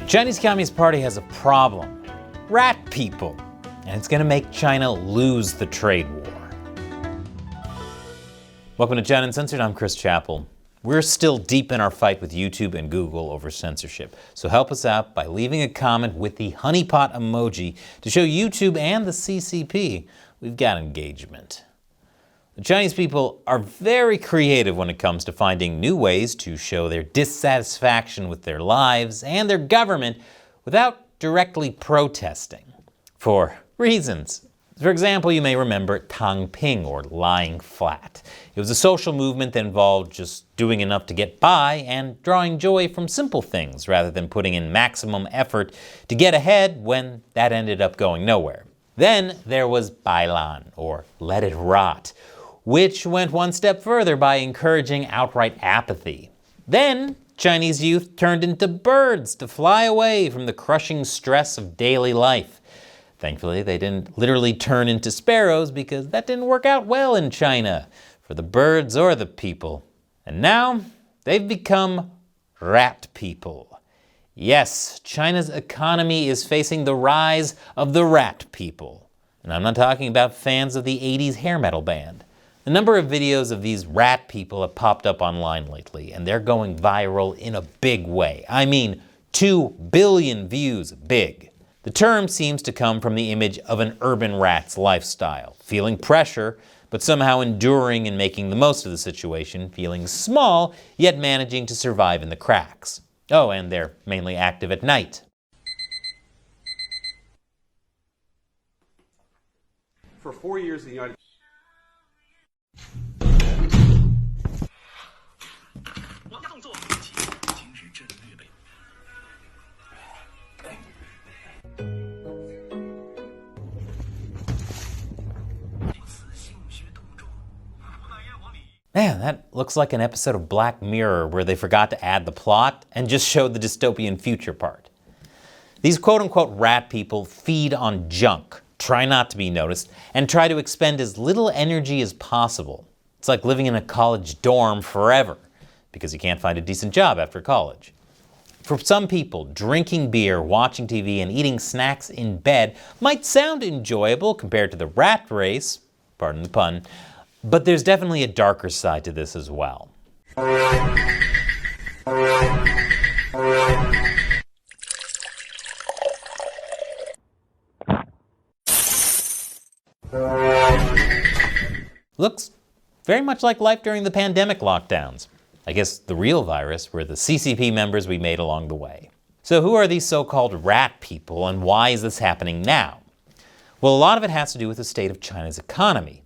Chinese Communist Party has a problem. Rat people. And it's going to make China lose the trade war. Welcome to China Uncensored. I'm Chris Chappell. We're still deep in our fight with YouTube and Google over censorship. So help us out by leaving a comment with the honeypot emoji to show YouTube and the CCP we've got engagement. The Chinese people are very creative when it comes to finding new ways to show their dissatisfaction with their lives and their government without directly protesting. For reasons. For example, you may remember Tangping, or lying flat. It was a social movement that involved just doing enough to get by and drawing joy from simple things rather than putting in maximum effort to get ahead when that ended up going nowhere. Then there was Bailan, or let it rot, which went one step further by encouraging outright apathy. Then Chinese youth turned into birds to fly away from the crushing stress of daily life. Thankfully, they didn't literally turn into sparrows because that didn't work out well in China for the birds or the people. And now they've become rat people. Yes, China's economy is facing the rise of the rat people. And I'm not talking about fans of the 80s hair metal band. A number of videos of these rat people have popped up online lately, and they're going viral in a big way. I mean, 2 billion views big. The term seems to come from the image of an urban rat's lifestyle, feeling pressure, but somehow enduring and making the most of the situation, feeling small, yet managing to survive in the cracks. Oh, and they're mainly active at night. For 4 years in the United Man, that looks like an episode of Black Mirror where they forgot to add the plot and just showed the dystopian future part. These quote-unquote rat people feed on junk, try not to be noticed, and try to expend as little energy as possible. It's like living in a college dorm forever, because you can't find a decent job after college. For some people, drinking beer, watching TV, and eating snacks in bed might sound enjoyable compared to the rat race, pardon the pun, but there's definitely a darker side to this as well. Looks very much like life during the pandemic lockdowns. I guess the real virus were the CCP members we made along the way. So who are these so-called rat people, and why is this happening now? Well, a lot of it has to do with the state of China's economy.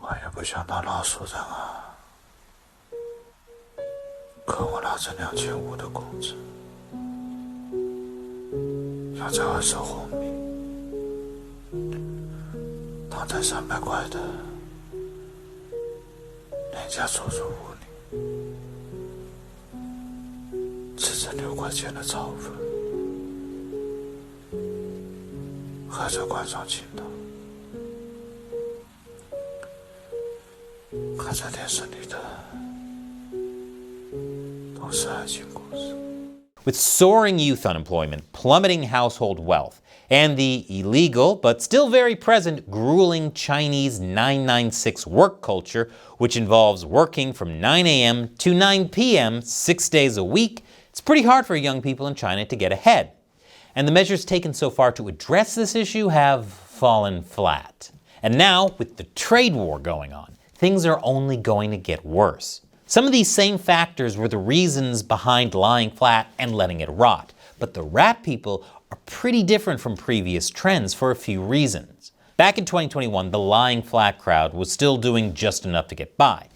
我也不想当老鼠人啊，可我拿着2500的工资，要在外受红米，躺在300块的廉价出租屋里，吃着6块钱的炒粉，喝着罐装青岛。 看在电视里的都是爱情故事。 With soaring youth unemployment, plummeting household wealth, and the illegal but still very present grueling Chinese 996 work culture, which involves working from 9 a.m. to 9 p.m. 6 days a week, it's pretty hard for young people in China to get ahead. And the measures taken so far to address this issue have fallen flat. And now, with the trade war going on, things are only going to get worse. Some of these same factors were the reasons behind lying flat and letting it rot, but the rat people are pretty different from previous trends for a few reasons. Back in 2021, the lying flat crowd was still doing just enough to get by.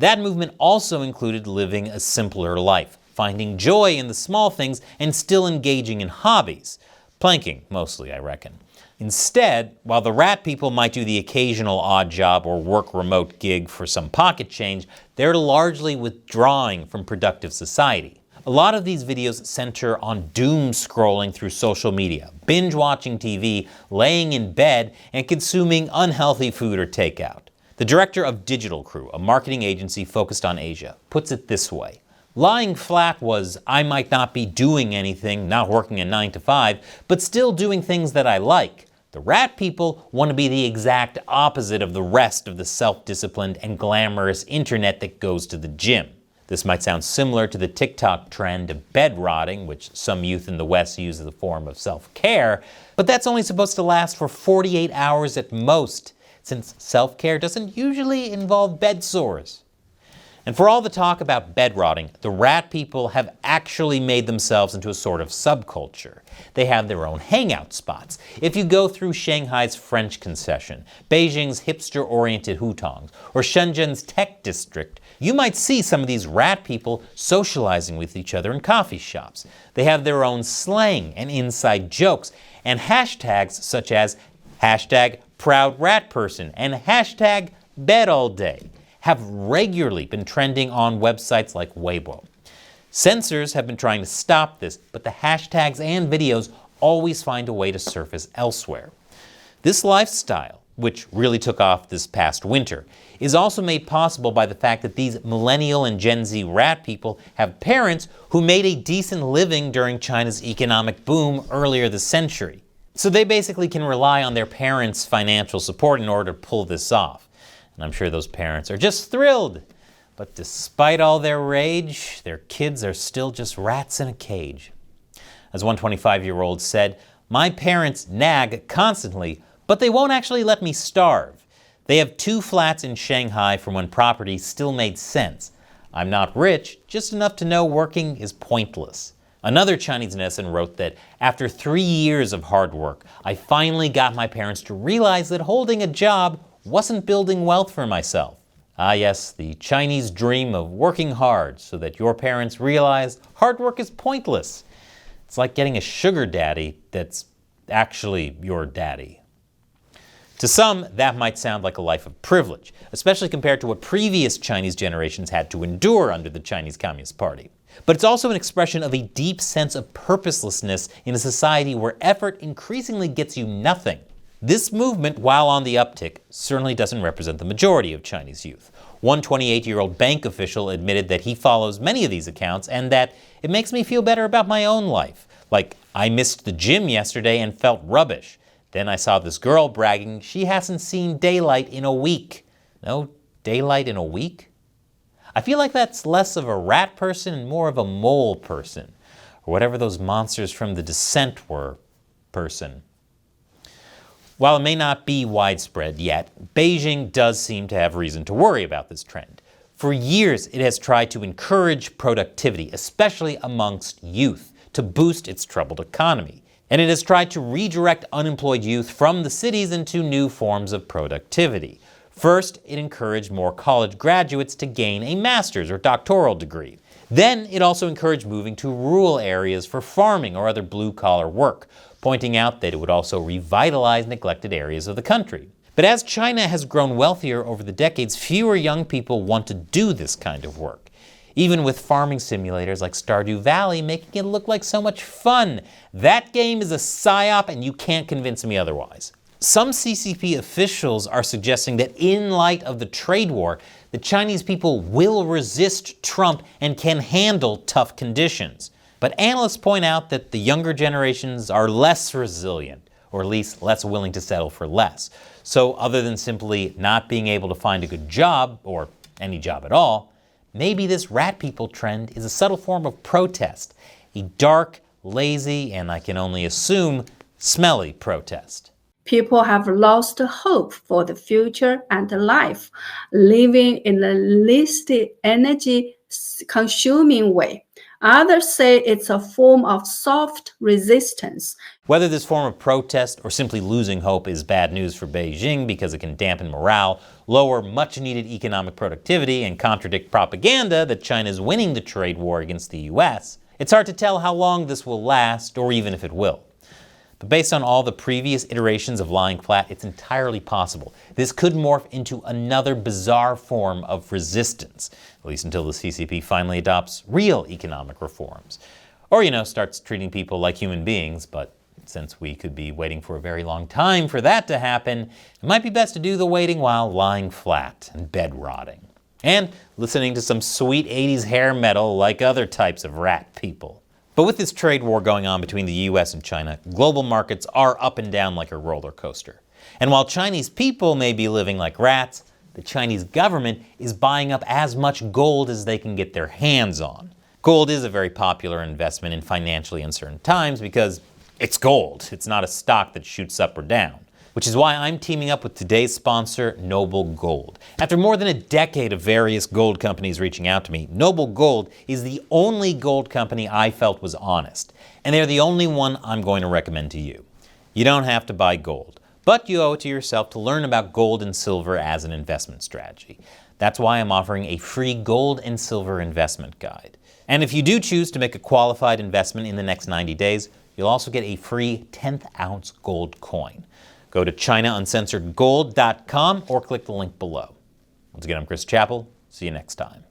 That movement also included living a simpler life, finding joy in the small things and still engaging in hobbies. Planking, mostly, I reckon. Instead, while the rat people might do the occasional odd job or work remote gig for some pocket change, they're largely withdrawing from productive society. A lot of these videos center on doom scrolling through social media, binge watching TV, laying in bed, and consuming unhealthy food or takeout. The director of Digital Crew, a marketing agency focused on Asia, puts it this way: Lying flat was, I might not be doing anything, not working a 9 to 5, but still doing things that I like. The rat people want to be the exact opposite of the rest of the self-disciplined and glamorous internet that goes to the gym. This might sound similar to the TikTok trend of bed rotting, which some youth in the West use as a form of self-care, but that's only supposed to last for 48 hours at most, since self-care doesn't usually involve bed sores. And for all the talk about bed rotting, the rat people have actually made themselves into a sort of subculture. They have their own hangout spots. If you go through Shanghai's French concession, Beijing's hipster-oriented hutongs, or Shenzhen's tech district, you might see some of these rat people socializing with each other in coffee shops. They have their own slang and inside jokes, and hashtags such as hashtag proud rat person and hashtag bed all day have regularly been trending on websites like Weibo. Censors have been trying to stop this, but the hashtags and videos always find a way to surface elsewhere. This lifestyle, which really took off this past winter, is also made possible by the fact that these millennial and Gen Z rat people have parents who made a decent living during China's economic boom earlier this century. So they basically can rely on their parents' financial support in order to pull this off. And I'm sure those parents are just thrilled. But despite all their rage, their kids are still just rats in a cage. As one 25-year-old said, "My parents nag constantly, but they won't actually let me starve. They have 2 flats in Shanghai from when property still made sense. I'm not rich, just enough to know working is pointless." Another Chinese netizen wrote that, "After 3 years of hard work, I finally got my parents to realize that holding a job wasn't building wealth for myself." Ah yes, the Chinese dream of working hard so that your parents realize hard work is pointless. It's like getting a sugar daddy that's actually your daddy. To some, that might sound like a life of privilege, especially compared to what previous Chinese generations had to endure under the Chinese Communist Party. But it's also an expression of a deep sense of purposelessness in a society where effort increasingly gets you nothing. This movement, while on the uptick, certainly doesn't represent the majority of Chinese youth. One 28-year-old bank official admitted that he follows many of these accounts and that it makes me feel better about my own life. Like, I missed the gym yesterday and felt rubbish. Then I saw this girl bragging she hasn't seen daylight in a week. No daylight in a week? I feel like that's less of a rat person and more of a mole person, or whatever those monsters from the Dissent were, person. While it may not be widespread yet, Beijing does seem to have reason to worry about this trend. For years, it has tried to encourage productivity, especially amongst youth, to boost its troubled economy. And it has tried to redirect unemployed youth from the cities into new forms of productivity. First, it encouraged more college graduates to gain a master's or doctoral degree. Then, it also encouraged moving to rural areas for farming or other blue-collar work, pointing out that it would also revitalize neglected areas of the country. But as China has grown wealthier over the decades, fewer young people want to do this kind of work. Even with farming simulators like Stardew Valley making it look like so much fun. That game is a psyop and you can't convince me otherwise. Some CCP officials are suggesting that in light of the trade war, the Chinese people will resist Trump and can handle tough conditions. But analysts point out that the younger generations are less resilient, or at least less willing to settle for less. So other than simply not being able to find a good job, or any job at all, maybe this rat people trend is a subtle form of protest, a dark, lazy, and I can only assume, smelly protest. People have lost hope for the future and life, living in a least energy-consuming way. Others say it's a form of soft resistance. Whether this form of protest or simply losing hope is bad news for Beijing because it can dampen morale, lower much-needed economic productivity, and contradict propaganda that China is winning the trade war against the US, it's hard to tell how long this will last or even if it will. But based on all the previous iterations of lying flat, it's entirely possible this could morph into another bizarre form of resistance, at least until the CCP finally adopts real economic reforms. Or, starts treating people like human beings, but since we could be waiting for a very long time for that to happen, it might be best to do the waiting while lying flat and bed rotting. and listening to some sweet 80s hair metal like other types of rat people. But with this trade war going on between the US and China, global markets are up and down like a roller coaster. And while Chinese people may be living like rats, the Chinese government is buying up as much gold as they can get their hands on. Gold is a very popular investment in financially uncertain times because it's gold. It's not a stock that shoots up or down. Which is why I'm teaming up with today's sponsor, Noble Gold. After more than a decade of various gold companies reaching out to me, Noble Gold is the only gold company I felt was honest. And they're the only one I'm going to recommend to you. You don't have to buy gold, but you owe it to yourself to learn about gold and silver as an investment strategy. That's why I'm offering a free gold and silver investment guide. And if you do choose to make a qualified investment in the next 90 days, you'll also get a free 10th ounce gold coin. Go to ChinaUncensoredGold.com or click the link below. Once again, I'm Chris Chappell. See you next time.